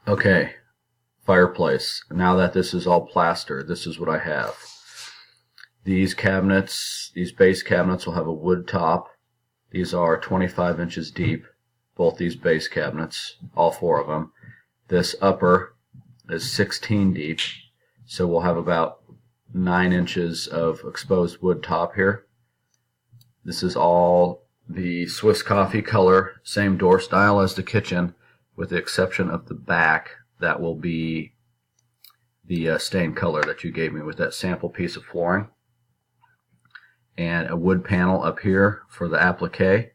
Okay, fireplace. Now that this is all plaster, this is what I have. These cabinets, these base cabinets will have a wood top. These are 25 inches deep, both these base cabinets, all four of them. This upper is 16 deep, so we'll have about 9 inches of exposed wood top here. This is all the Swiss coffee color, same door style as the kitchen, with the exception of the back. That will be the stained color that you gave me with that sample piece of flooring. And a wood panel up here for the applique.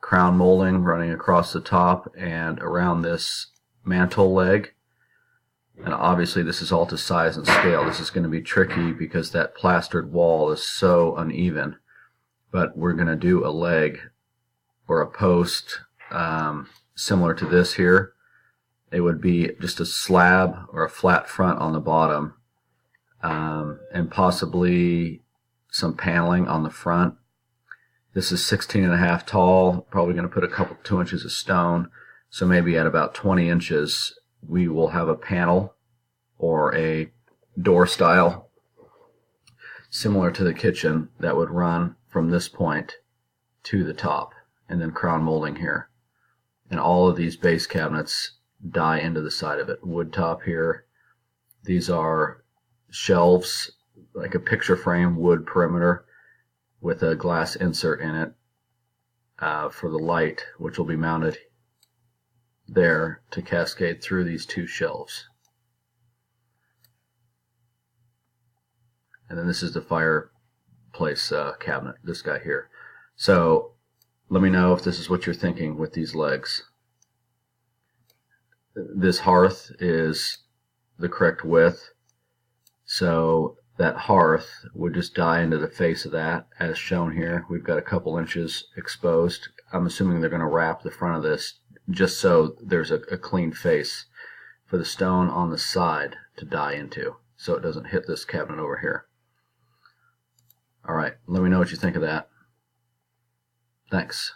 Crown molding running across the top and around this mantle leg. And obviously this is all to size and scale. This is going to be tricky because that plastered wall is so uneven. But we're going to do a leg or a post similar to this here. It would be just a slab or a flat front on the bottom, and possibly some paneling on the front. This is 16.5 tall, probably going to put a couple 2 inches of stone, so maybe at about 20 inches we will have a panel or a door style similar to the kitchen that would run from this point to the top, and then crown molding here. And all of these base cabinets die into the side of it. Wood top here. These are shelves, like a picture frame wood perimeter with a glass insert in it for the light, which will be mounted there to cascade through these two shelves. And then this is the fireplace cabinet, this guy here. So let me know if this is what you're thinking with these legs. This hearth is the correct width, so that hearth would just die into the face of that as shown here. We've got a couple inches exposed. I'm assuming they're going to wrap the front of this just so there's a clean face for the stone on the side to die into, so it doesn't hit this cabinet over here. Alright, let me know what you think of that. Thanks.